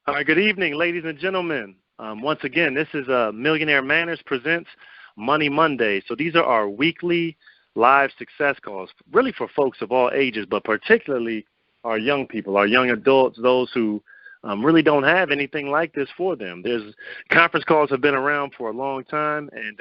All right, good evening, ladies and gentlemen. Once again, this is Millionaire Manners presents Money Monday. So these are our weekly live success calls, really for folks of all ages, but particularly our young people, our young adults, those who really don't have anything like this for them. Conference calls have been around for a long time, and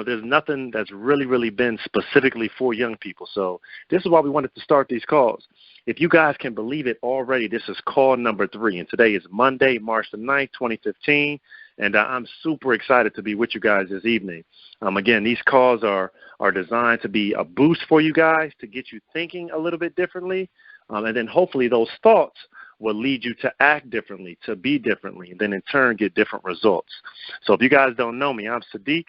there's nothing that's really been specifically for young people. So this is why we wanted to start these calls. If you guys can believe it already, this is call number 3, and today is Monday, March the 9th, 2015, and I'm super excited to be with you guys this evening. Again, these calls are designed to be a boost for you guys, to get you thinking a little bit differently, and then hopefully those thoughts will lead you to act differently, to be differently, and then in turn get different results. So if you guys don't know me, I'm Sadiq,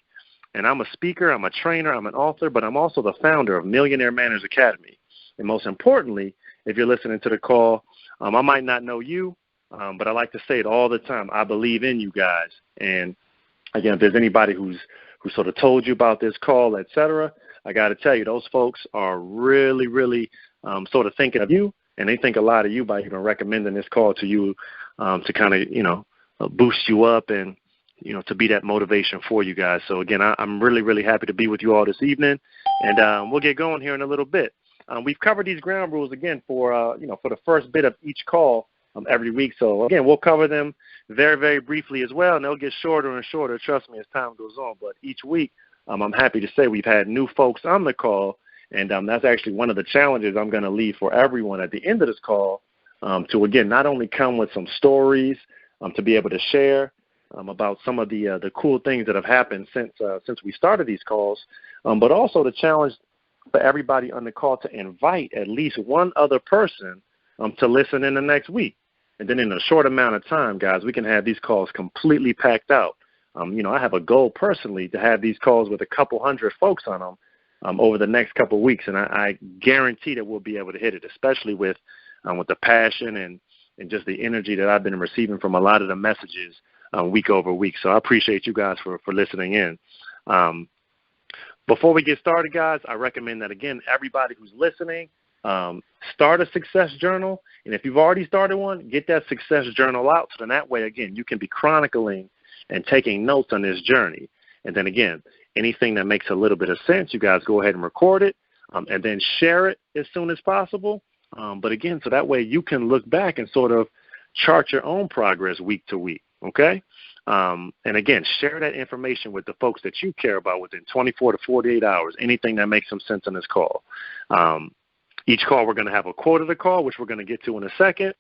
and I'm a speaker, I'm a trainer, I'm an author, but I'm also the founder of Millionaire Manners Academy. And most importantly, if you're listening to the call, I might not know you, but I like to say it all the time. I believe in you guys. And again, if there's anybody who sort of told you about this call, et cetera, I got to tell you, those folks are really sort of thinking of you, and they think a lot of you by even recommending this call to you to kind of, boost you up and, to be that motivation for you guys. So again, I'm really happy to be with you all this evening, and we'll get going here in a little bit. We've covered these ground rules again for the first bit of each call every week. So again, we'll cover them very briefly as well, and they'll get shorter and shorter, trust me, as time goes on. But each week, I'm happy to say we've had new folks on the call, and that's actually one of the challenges I'm going to leave for everyone at the end of this call, to again not only come with some stories to be able to share about some of the cool things that have happened since we started these calls, but also the challenge for everybody on the call to invite at least one other person to listen in the next week. And then in a short amount of time, guys, we can have these calls completely packed out. I have a goal personally to have these calls with a couple hundred folks on them over the next couple of weeks, and I guarantee that we'll be able to hit it, especially with the passion and just the energy that I've been receiving from a lot of the messages week over week. So I appreciate you guys for listening in. Before we get started, guys, I recommend that, again, everybody who's listening, start a success journal. And if you've already started one, get that success journal out. So then that way, again, you can be chronicling and taking notes on this journey. And then, again, anything that makes a little bit of sense, you guys go ahead and record it and then share it as soon as possible. But, again, so that way you can look back and sort of chart your own progress week to week, okay? And again, share that information with the folks that you care about within 24 to 48 hours, anything that makes some sense on this call. Each call, we're going to have a quote of the call, which we're going to get to in a second.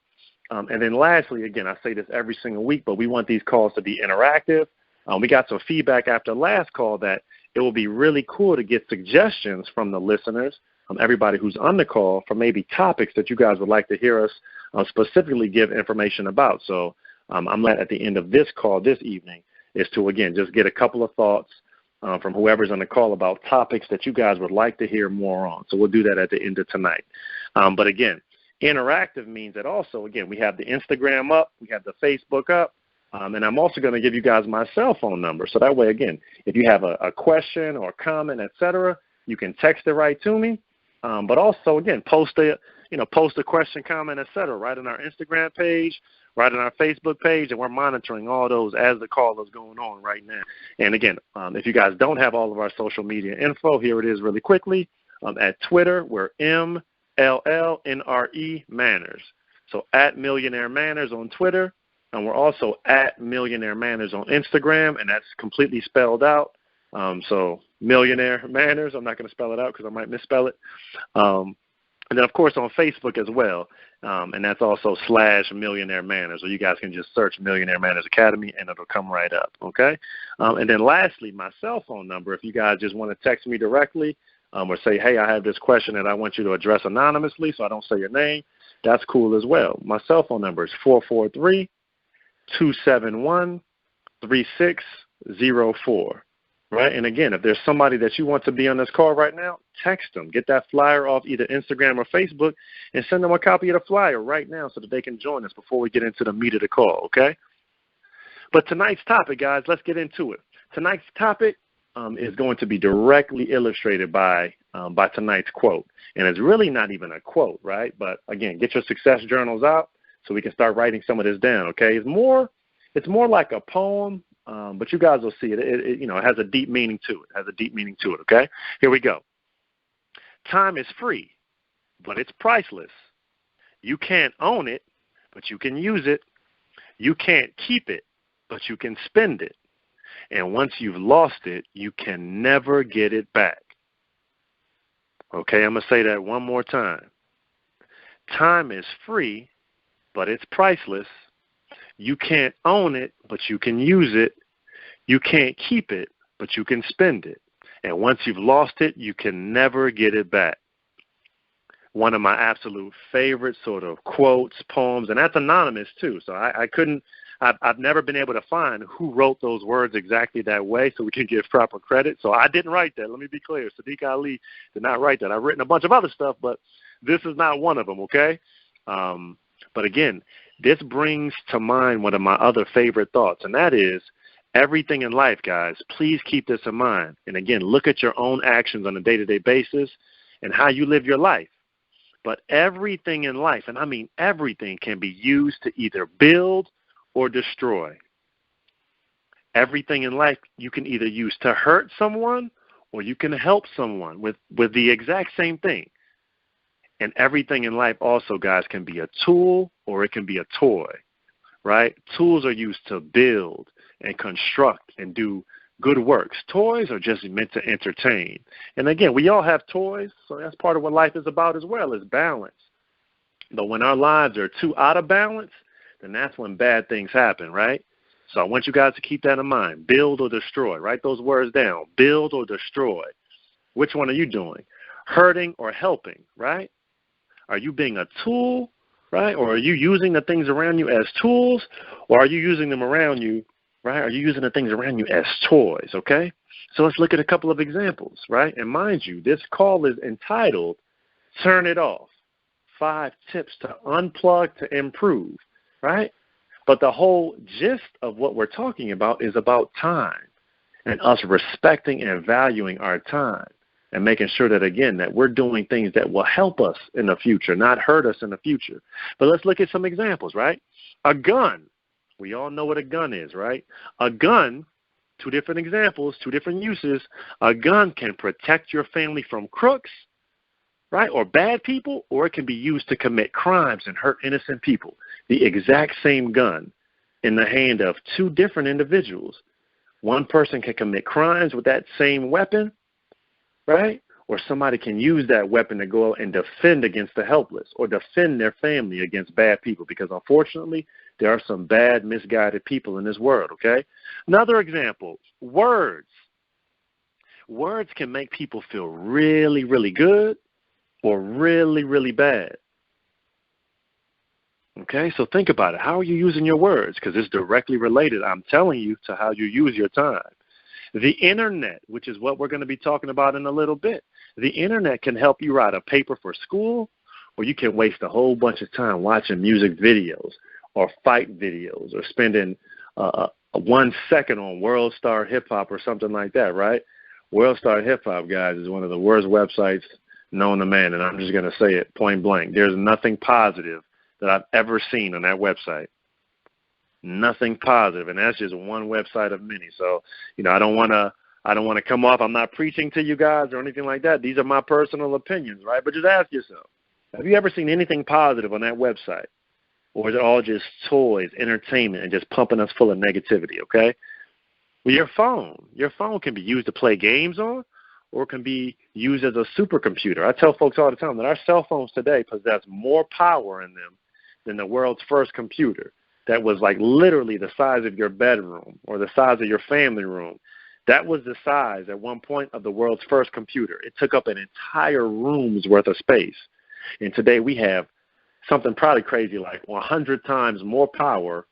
And then lastly, again, I say this every single week, but we want these calls to be interactive. We got some feedback after last call that it will be really cool to get suggestions from the listeners, everybody who's on the call, for maybe topics that you guys would like to hear us specifically give information about. So I'm at the end of this call this evening is to, again, just get a couple of thoughts from whoever's on the call about topics that you guys would like to hear more on. So we'll do that at the end of tonight. But again, interactive means that also, again, we have the Instagram up, we have the Facebook up, and I'm also going to give you guys my cell phone number. So that way, again, if you have a question or comment, et cetera, you can text it right to me. But also, again, post a question, comment, et cetera, right on our Instagram page, right on our Facebook page, and we're monitoring all those as the call is going on right now. And again, if you guys don't have all of our social media info, here it is really quickly. At Twitter, we're MLLNRE Manners. So at Millionaire Manners on Twitter, and we're also at Millionaire Manners on Instagram, and that's completely spelled out. So Millionaire Manners, I'm not going to spell it out because I might misspell it. And then, of course, on Facebook as well, and that's also /Millionaire Manners, or you guys can just search Millionaire Manners Academy, and it'll come right up, okay? And then lastly, my cell phone number, if you guys just want to text me directly or say, hey, I have this question that I want you to address anonymously so I don't say your name, that's cool as well. My cell phone number is 443-271-3604. Right? And again, if there's somebody that you want to be on this call right now, text them. Get that flyer off either Instagram or Facebook and send them a copy of the flyer right now so that they can join us before we get into the meat of the call, okay? But tonight's topic, guys, let's get into it. Tonight's topic is going to be directly illustrated by tonight's quote. And it's really not even a quote, right? But again, get your success journals out so we can start writing some of this down, okay? It's more like a poem, but you guys will see it. It has a deep meaning to it. Okay? Here we go. Time is free, but it's priceless. You can't own it, but you can use it. You can't keep it, but you can spend it. And once you've lost it, you can never get it back. Okay, I'm going to say that one more time. Time is free, but it's priceless. You can't own it, but you can use it. You can't keep it, but you can spend it. And once you've lost it, you can never get it back. One of my absolute favorite sort of quotes, poems, and that's anonymous too. So I've never been able to find who wrote those words exactly that way so we can give proper credit. So I didn't write that. Let me be clear. Sadiq Ali did not write that. I've written a bunch of other stuff, but this is not one of them, okay? But again, this brings to mind one of my other favorite thoughts, and that is everything in life, guys, please keep this in mind. And again, look at your own actions on a day-to-day basis and how you live your life. But everything in life, and I mean everything, can be used to either build or destroy. Everything in life you can either use to hurt someone or you can help someone with the exact same thing. And everything in life also, guys, can be a tool or it can be a toy, right? Tools are used to build and construct and do good works. Toys are just meant to entertain. And again, we all have toys, so that's part of what life is about as well, is balance. But when our lives are too out of balance, then that's when bad things happen, right? So I want you guys to keep that in mind. Build or destroy. Write those words down. Build or destroy. Which one are you doing? Hurting or helping, right? Are you being a tool, right? Or are you using the things around you as tools, or are you using them around you, right? Are you using the things around you as toys, okay? So let's look at a couple of examples, right? And mind you, this call is entitled, Turn It Off, 5 Tips to Unplug to Improve, right? But the whole gist of what we're talking about is about time and us respecting and valuing our time and making sure that, again, that we're doing things that will help us in the future, not hurt us in the future. But let's look at some examples, right? A gun. We all know what a gun is, right? A gun, 2 different examples, 2 different uses. A gun can protect your family from crooks, right, or bad people, or it can be used to commit crimes and hurt innocent people. The exact same gun in the hand of 2 different individuals. One person can commit crimes with that same weapon, right? Or somebody can use that weapon to go out and defend against the helpless or defend their family against bad people, because unfortunately there are some bad, misguided people in this world, okay? Another example, words. Words can make people feel really, really good or really, really bad. Okay, so think about it. How are you using your words? Because it's directly related, I'm telling you, to how you use your time. The internet, which is what we're going to be talking about in a little bit. The internet can help you write a paper for school, or you can waste a whole bunch of time watching music videos or fight videos or spending 1 second on World Star Hip Hop or something like that, right? World Star Hip Hop, guys, is one of the worst websites known to man, and I'm just going to say it point blank. There's nothing positive that I've ever seen on that website. Nothing positive, and that's just one website of many. So, I don't want to come off, I'm not preaching to you guys or anything like that. These are my personal opinions, right? But just ask yourself, have you ever seen anything positive on that website? Or is it all just toys, entertainment, and just pumping us full of negativity, okay? Well, your phone can be used to play games on, or it can be used as a supercomputer. I tell folks all the time that our cell phones today possess more power in them than the world's first computer. That was like literally the size of your bedroom or the size of your family room. That was the size at one point of the world's first computer. It took up an entire room's worth of space. And today we have something probably crazy like 100 times more power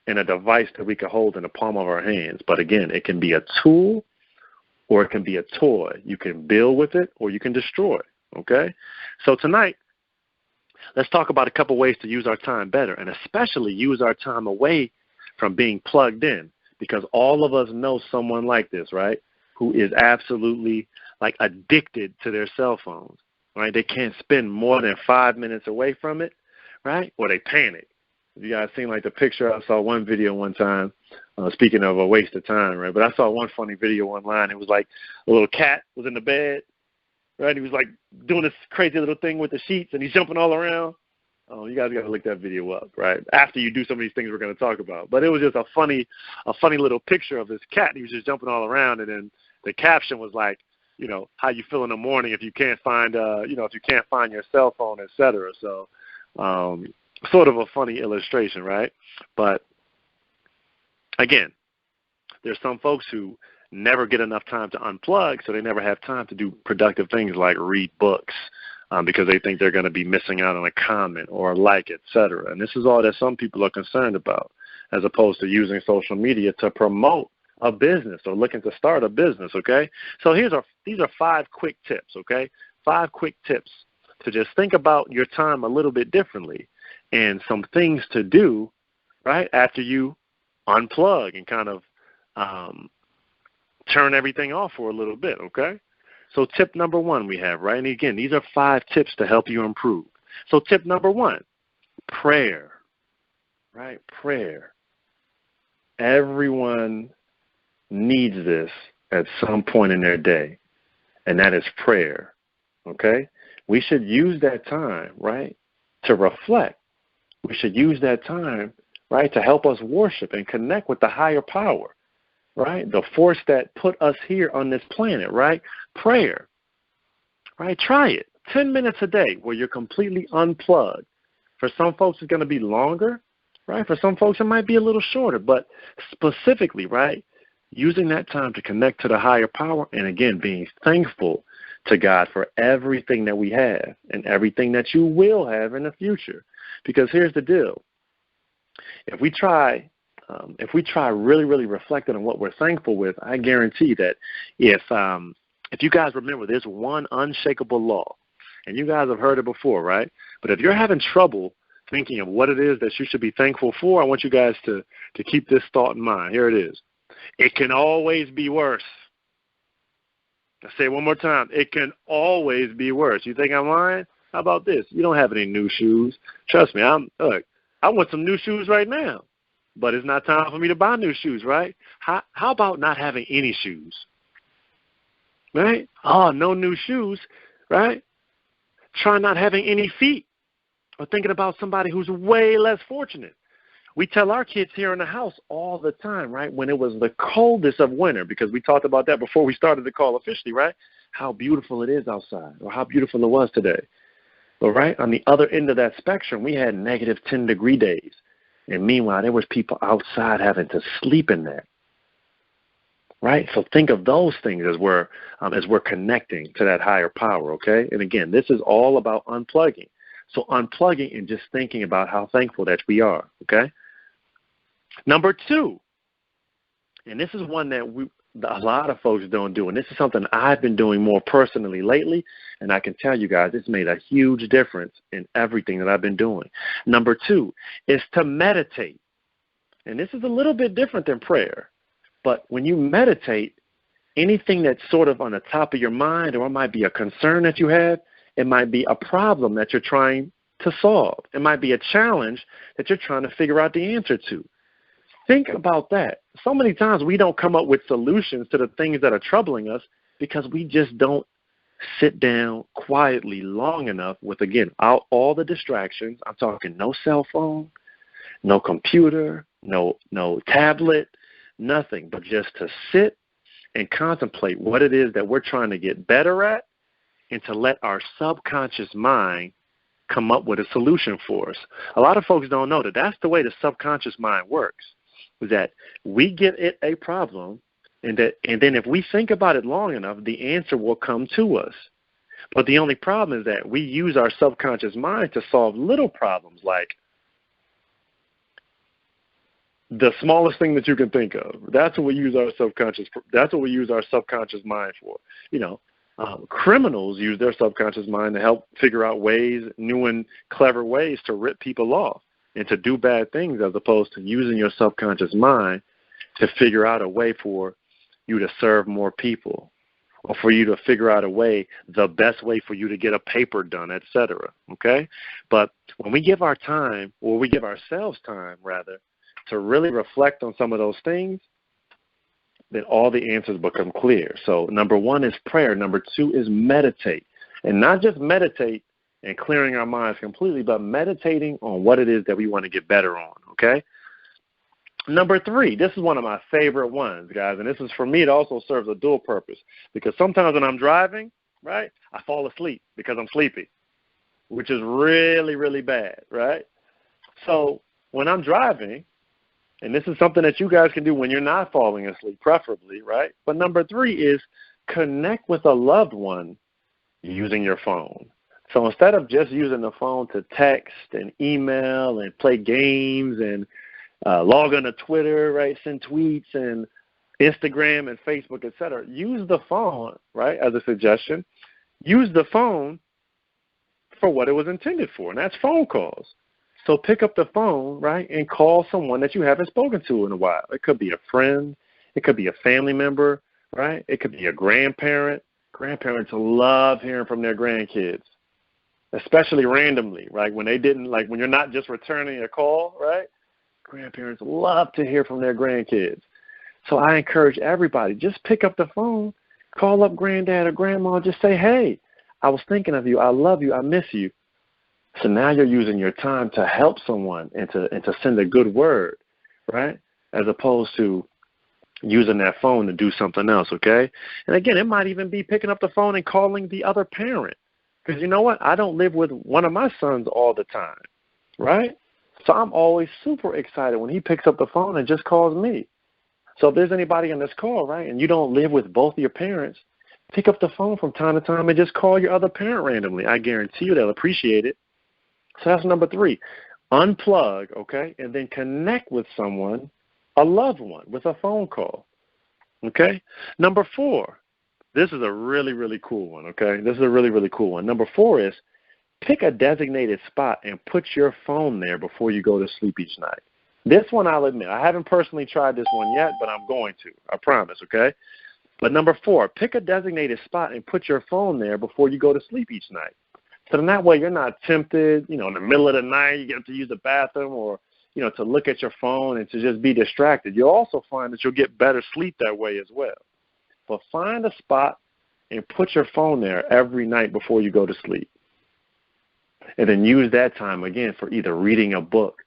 in a device that we can hold in the palm of our hands. But again, it can be a tool or it can be a toy. You can build with it or you can destroy, okay? So tonight, let's talk about a couple ways to use our time better, and especially use our time away from being plugged in, because all of us know someone like this, right, who is absolutely like addicted to their cell phones, right? They can't spend more than 5 minutes away from it, right, or they panic. You guys seen like the picture? I saw one video one time, speaking of a waste of time, right? But I saw one funny video online. It was like a little cat was in the bed, right? He was like doing this crazy little thing with the sheets, and he's jumping all around. Oh, you guys got to look that video up, right? After you do some of these things we're going to talk about. But it was just a funny little picture of this cat. He was just jumping all around, and then the caption was like, you know, how you feel in the morning if you can't find, if you can't find your cell phone, et cetera. So, sort of a funny illustration, right? But again, there's some folks who never get enough time to unplug, so they never have time to do productive things like read books, because they think they're going to be missing out on a comment or a like, et cetera. And this is all that some people are concerned about, as opposed to using social media to promote a business or looking to start a business, okay? So these are 5 quick tips, okay? 5 quick tips to just think about your time a little bit differently and some things to do, right, after you unplug and kind of turn everything off for a little bit, okay? So tip number 1 we have, right? And again, these are 5 tips to help you improve. So tip number 1, prayer, right? Prayer. Everyone needs this at some point in their day, and that is prayer, okay? We should use that time, right, to reflect. We should use that time, right, to help us worship and connect with the higher power, right, the force that put us here on this planet, right? Prayer, right? Try it. 10 minutes a day where you're completely unplugged. For some folks, it's going to be longer, right? For some folks, it might be a little shorter, but specifically, right, using that time to connect to the higher power and, again, being thankful to God for everything that we have and everything that you will have in the future. Because here's the deal. If we try really, really reflecting on what we're thankful with, I guarantee that if you guys remember, there's one unshakable law, and you guys have heard it before, right? But if you're having trouble thinking of what it is that you should be thankful for, I want you guys to keep this thought in mind. Here it is. It can always be worse. I'll say it one more time. It can always be worse. You think I'm lying? How about this? You don't have any new shoes. Trust me, I want some new shoes right now. But it's not time for me to buy new shoes, right? How about not having any shoes? Right? Oh, no new shoes, right? Try not having any feet, or thinking about somebody who's way less fortunate. We tell our kids here in the house all the time, right, when it was the coldest of winter, because we talked about that before we started the call officially, right, how beautiful it is outside, or how beautiful it was today. But, right, on the other end of that spectrum, we had negative 10-degree days. And meanwhile, there was people outside having to sleep in that, right? So think of those things as we're connecting to that higher power, okay? And again, this is all about unplugging. So unplugging and just thinking about how thankful that we are, okay? Number 2, and this is one that a lot of folks don't do, and this is something I've been doing more personally lately, and I can tell you guys it's made a huge difference in everything that I've been doing. Number 2 is to meditate, and this is a little bit different than prayer, but when you meditate, anything that's sort of on the top of your mind, or it might be a concern that you have, it might be a problem that you're trying to solve, it might be a challenge that you're trying to figure out the answer to. Think about that. So many times we don't come up with solutions to the things that are troubling us because we just don't sit down quietly long enough with, again, all the distractions. I'm talking no cell phone, no computer, no tablet, nothing, but just to sit and contemplate what it is that we're trying to get better at, and to let our subconscious mind come up with a solution for us. A lot of folks don't know that that's the way the subconscious mind works. Is that we get it a problem, and then if we think about it long enough, the answer will come to us. But the only problem is that we use our subconscious mind to solve little problems, like the smallest thing that you can think of. That's what we use our subconscious. That's what we use our subconscious mind for. Criminals use their subconscious mind to help figure out new and clever ways to rip people off and to do bad things, as opposed to using your subconscious mind to figure out a way for you to serve more people or for you to figure out a way, the best way for you to get a paper done, etc. Okay? But when we give our time, or we give ourselves time, rather, to really reflect on some of those things, then all the answers become clear. So number one is prayer. Number two is meditate. And not just meditate and clearing our minds completely, but meditating on what it is that we want to get better on, okay? Number three, this is one of my favorite ones, guys, and this is, for me, it also serves a dual purpose, because sometimes when I'm driving, right, I fall asleep because I'm sleepy, which is really, really bad, right? So when I'm driving, and this is something that you guys can do when you're not falling asleep, preferably, right? But number three is connect with a loved one using your phone. So instead of just using the phone to text and email and play games and log on to Twitter, right, send tweets and Instagram and Facebook, et cetera, use the phone, right, as a suggestion. Use the phone for what it was intended for, and that's phone calls. So pick up the phone, right, and call someone that you haven't spoken to in a while. It could be a friend. It could be a family member, right? It could be a grandparent. Grandparents love hearing from their grandkids, especially randomly, right? When you're not just returning a call, right? Grandparents love to hear from their grandkids. So I encourage everybody, just pick up the phone, call up granddad or grandma, just say, hey, I was thinking of you. I love you. I miss you. So now you're using your time to help someone and to send a good word, right? As opposed to using that phone to do something else, okay? And again, it might even be picking up the phone and calling the other parent. Because you know what? I don't live with one of my sons all the time, right? So I'm always super excited when he picks up the phone and just calls me. So if there's anybody on this call, right, and you don't live with both of your parents, pick up the phone from time to time and just call your other parent randomly. I guarantee you they'll appreciate it. So that's number three. Unplug, okay, and then connect with someone, a loved one, with a phone call, okay? Number four, this is a really, really cool one, okay? This is a really, really cool one. Number four is pick a designated spot and put your phone there before you go to sleep each night. This one, I'll admit, I haven't personally tried this one yet, but I'm going to. I promise, okay? But number four, pick a designated spot and put your phone there before you go to sleep each night. So then that way you're not tempted, in the middle of the night, you get to use the bathroom or, to look at your phone and to just be distracted. You'll also find that you'll get better sleep that way as well. But find a spot and put your phone there every night before you go to sleep. And then use that time, again, for either reading a book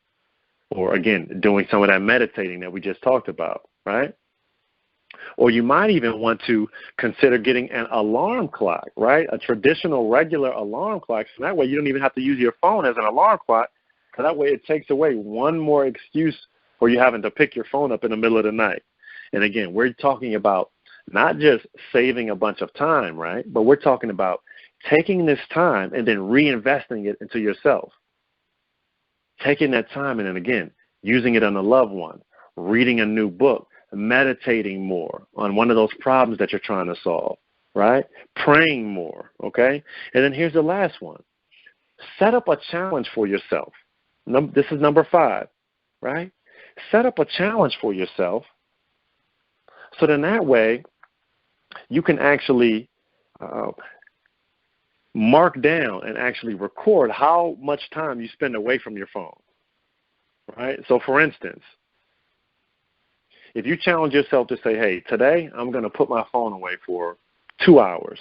or, again, doing some of that meditating that we just talked about, right? Or you might even want to consider getting an alarm clock, right? A traditional, regular alarm clock. So that way you don't even have to use your phone as an alarm clock. So that way it takes away one more excuse for you having to pick your phone up in the middle of the night. And again, we're talking about not just saving a bunch of time, right? But we're talking about taking this time and then reinvesting it into yourself. Taking that time and then, again, using it on a loved one, reading a new book, meditating more on one of those problems that you're trying to solve, right? Praying more, okay? And then here's the last one. Set up a challenge for yourself. This is number 5, right? Set up a challenge for yourself so then that way you can actually mark down and actually record how much time you spend away from your phone, right? So, for instance, if you challenge yourself to say, hey, today I'm going to put my phone away for 2 hours,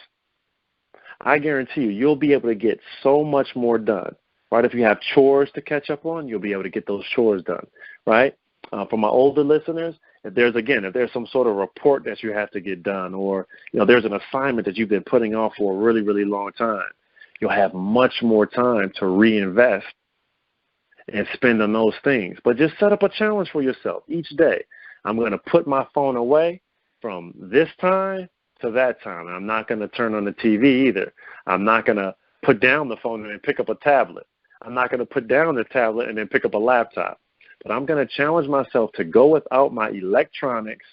I guarantee you'll be able to get so much more done, right? If you have chores to catch up on, you'll be able to get those chores done, right? For my older listeners, if there's some sort of report that you have to get done or, there's an assignment that you've been putting off for a really, really long time, you'll have much more time to reinvest and spend on those things. But just set up a challenge for yourself each day. I'm going to put my phone away from this time to that time. I'm not going to turn on the TV either. I'm not going to put down the phone and then pick up a tablet. I'm not going to put down the tablet and then pick up a laptop. But I'm going to challenge myself to go without my electronics,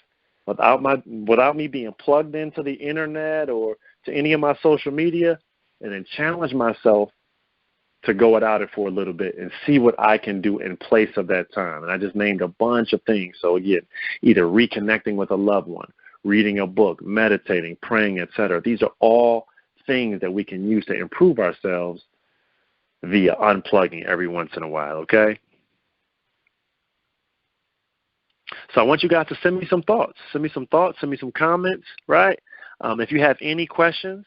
without me being plugged into the internet or to any of my social media, and then challenge myself to go without it for a little bit and see what I can do in place of that time. And I just named a bunch of things. So again, either reconnecting with a loved one, reading a book, meditating, praying, etc. These are all things that we can use to improve ourselves via unplugging every once in a while, okay? So I want you guys to send me some thoughts. Send me some comments, right? If you have any questions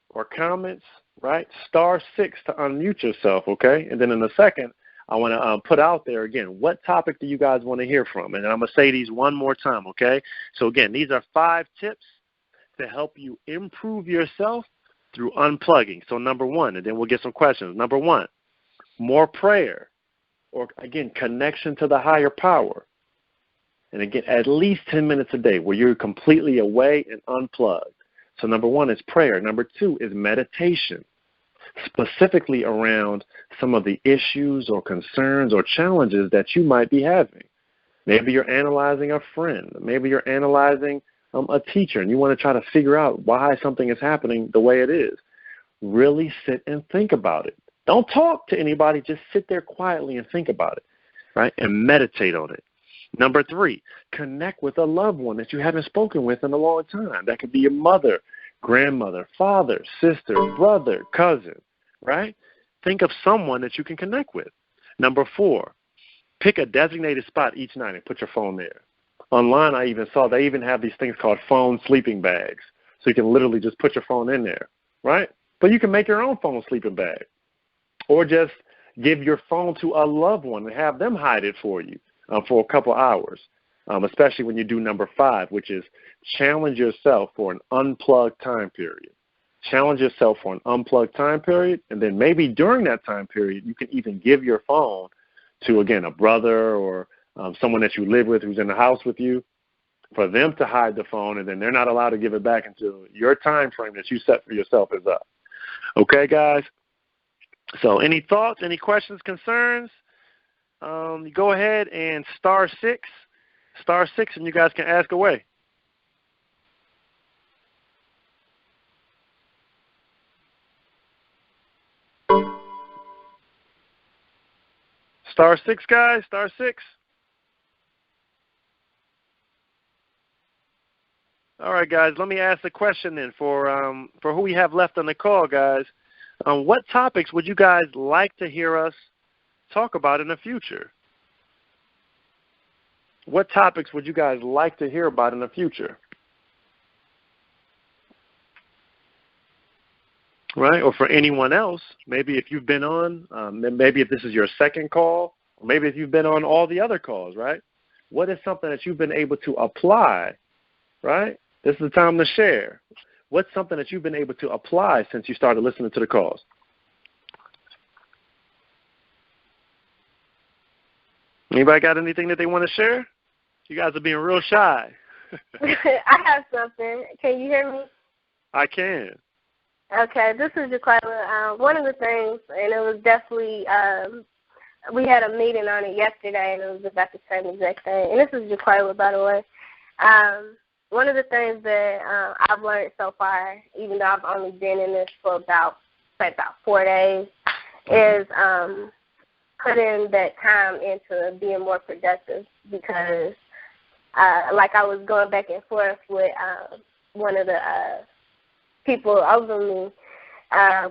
or comments, right, *6 to unmute yourself, okay? And then in a second, I want to put out there, again, what topic do you guys want to hear from? And I'm going to say these one more time, okay? So, again, these are 5 tips to help you improve yourself through unplugging. So, number 1, and then we'll get some questions. Number 1, more prayer, or, again, connection to the higher power. And, again, at least 10 minutes a day where you're completely away and unplugged. So, number 1 is prayer. Number 2 is meditation, specifically around some of the issues or concerns or challenges that you might be having. Maybe you're analyzing a friend. Maybe you're analyzing a teacher, and you want to try to figure out why something is happening the way it is. Really sit and think about it. Don't talk to anybody. Just sit there quietly and think about it, right, and meditate on it. Number 3, connect with a loved one that you haven't spoken with in a long time. That could be your mother, grandmother, father, sister, brother, cousin, right? Think of someone that you can connect with. Number 4, pick a designated spot each night and put your phone there. Online, I even saw they even have these things called phone sleeping bags. So you can literally just put your phone in there, right? But you can make your own phone sleeping bag. Or just give your phone to a loved one and have them hide it for you for a couple hours, especially when you do number 5, which is challenge yourself for an unplugged time period. Challenge yourself for an unplugged time period, and then maybe during that time period, you can even give your phone to, again, a brother or someone that you live with who's in the house with you, for them to hide the phone, and then they're not allowed to give it back until your time frame that you set for yourself is up. Okay, guys? So any thoughts, any questions, concerns? Go ahead and *6, and you guys can ask away. *6, guys, *6. All right, guys, let me ask the question then for who we have left on the call, guys. What topics would you guys like to hear us talk about in the future? What topics would you guys like to hear about in the future? Right? Or for anyone else, maybe if you've been on, maybe if this is your second call, or maybe if you've been on all the other calls, right? What is something that you've been able to apply, right? This is the time to share. What's something that you've been able to apply since you started listening to the calls? Anybody got anything that they want to share? You guys are being real shy. I have something. Can you hear me? I can. Okay, this is Jaquila. One of the things, and it was definitely, we had a meeting on it yesterday, and it was about the same exact thing. And this is Jaquila, by the way. One of the things that I've learned so far, even though I've only been in this for about 4 days, is putting that time into being more productive, because like I was going back and forth with one of the people over me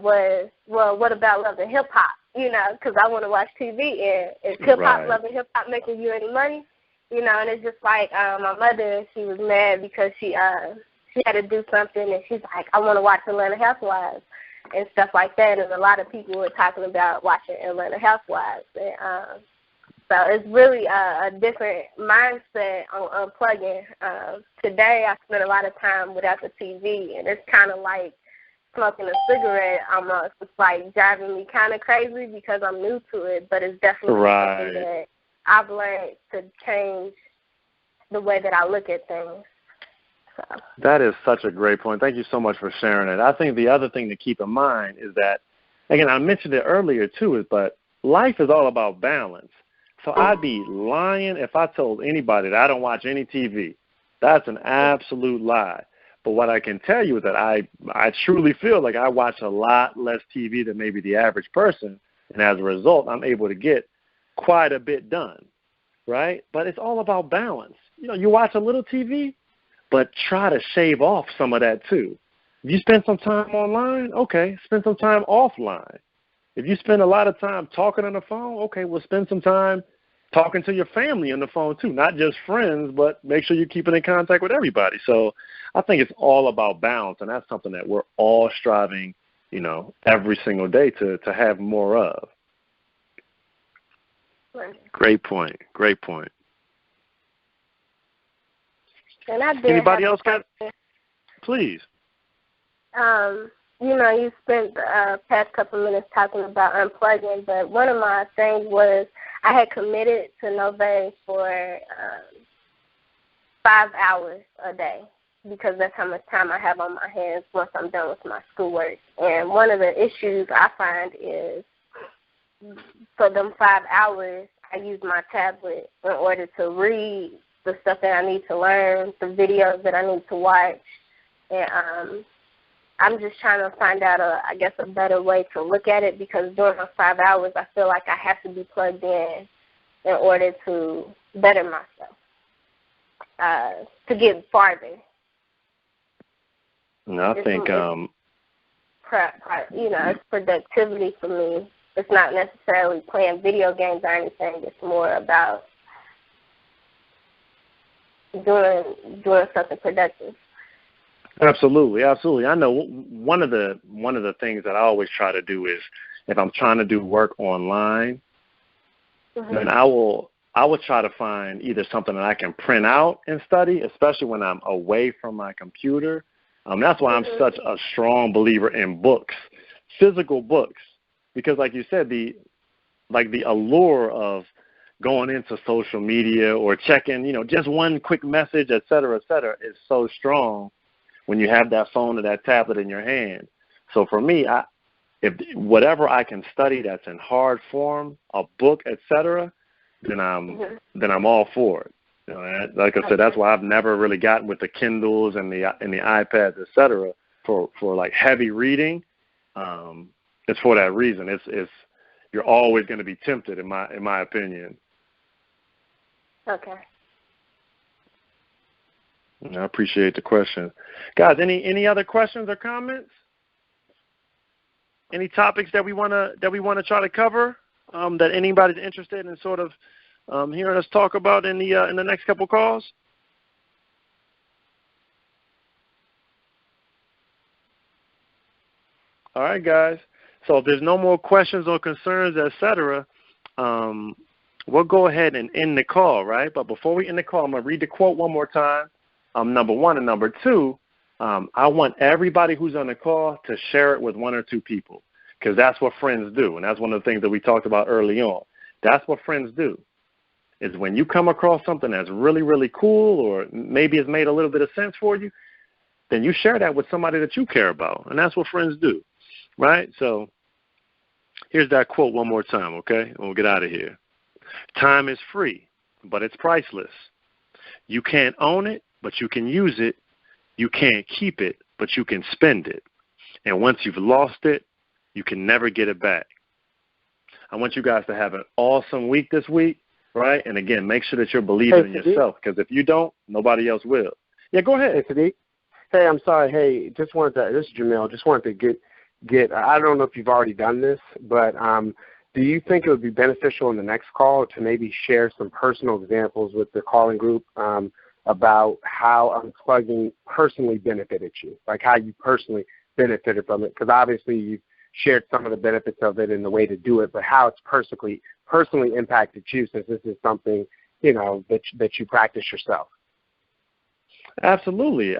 was, well, what about Love and Hip Hop? You know, because I want to watch TV, and is hip hop, Love and Hip Hop making you any money? You know, and it's just like my mother, she was mad because she had to do something, and she's like, I want to watch Atlanta Housewives and stuff like that. And a lot of people were talking about watching Atlanta Housewives. And so it's really a different mindset on unplugging. Today I spent a lot of time without the TV, and it's kind of like smoking a cigarette almost. It's like driving me kind of crazy because I'm new to it, but it's definitely something that I've learned to change the way that I look at things. So. That is such a great point. Thank you so much for sharing it. I think the other thing to keep in mind is that, again, I mentioned it earlier too, but life is all about balance. So I'd be lying if I told anybody that I don't watch any TV. That's an absolute lie. But what I can tell you is that I truly feel like I watch a lot less TV than maybe the average person, and as a result, I'm able to get quite a bit done, right? But it's all about balance. You know, you watch a little TV, but try to shave off some of that too. If you spend some time online, okay, spend some time offline. If you spend a lot of time talking on the phone, okay, well, spend some time talking to your family on the phone too, not just friends, but make sure you're keeping in contact with everybody. So I think it's all about balance, and that's something that we're all striving, every single day to have more of. Right. Great point. Great point. And I did Anybody else got? Please. You spent the past couple minutes talking about unplugging, but one of my things was I had committed to Nove for 5 hours a day because that's how much time I have on my hands once I'm done with my schoolwork. And one of the issues I find is for them 5 hours, I use my tablet in order to read the stuff that I need to learn, the videos that I need to watch, and I'm just trying to find out, a better way to look at it because during those 5 hours, I feel like I have to be plugged in order to better myself, to get farther. No, I think, it's productivity for me. It's not necessarily playing video games or anything. It's more about doing something productive. Absolutely, absolutely. I know one of the things that I always try to do is if I'm trying to do work online, then I will try to find either something that I can print out and study, especially when I'm away from my computer. That's why I'm such a strong believer in books, physical books, because like you said, the allure of going into social media or checking, just one quick message, et cetera, is so strong when you have that phone or that tablet in your hand. So for me, if whatever I can study that's in hard form, a book, et cetera, then I'm all for it. Like I said, that's why I've never really gotten with the Kindles and the iPads, et cetera, for like heavy reading. It's for that reason. It's you're always going to be tempted, in my opinion. Okay. I appreciate the question. Guys, any other questions or comments? Any topics that we want to try to cover that anybody's interested in sort of hearing us talk about in the next couple calls? All right, guys. So if there's no more questions or concerns, et cetera, we'll go ahead and end the call, right? But before we end the call, I'm going to read the quote one more time. Number one, and number two, I want everybody who's on the call to share it with one or two people because that's what friends do, and that's one of the things that we talked about early on. That's what friends do, is when you come across something that's really, really cool or maybe it's made a little bit of sense for you, then you share that with somebody that you care about, and that's what friends do, right? So here's that quote one more time, okay? And we'll get out of here. Time is free, but it's priceless. You can't own it, but you can use it. You can't keep it, but you can spend it. And once you've lost it, you can never get it back. I want you guys to have an awesome week this week, right? And again, make sure that you're believing in yourself, because if you don't, nobody else will. Yeah, go ahead. Hey, Sadiq. Hey, I'm sorry. Hey, this is Jamil. Just wanted to get. I don't know if you've already done this, but do you think it would be beneficial in the next call to maybe share some personal examples with the calling group about how unplugging personally benefited you, like how you personally benefited from it? Because obviously you've shared some of the benefits of it and the way to do it, but how it's personally impacted you, since this is something that you practice yourself. Absolutely.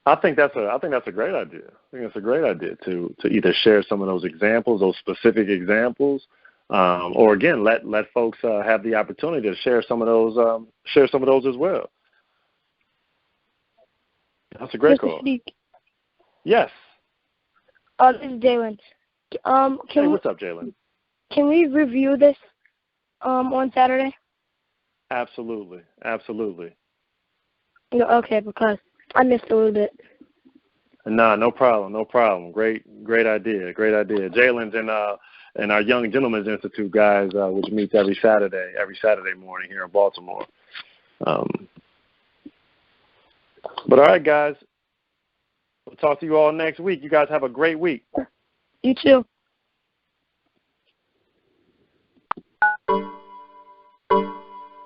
I think that's a great idea. I think it's a great idea to either share some of those examples, those specific examples, or again, let folks have the opportunity to share some of those as well. That's a great call. Yes. This is Jalen. Hey, what's up, Jalen? Can we review this on Saturday? Absolutely. Okay, because I missed a little bit. Nah, no problem. Great idea. Jalen's in our Young Gentlemen's Institute, guys, which meets every Saturday morning here in Baltimore. But all right, guys, we'll talk to you all next week. You guys have a great week. You too.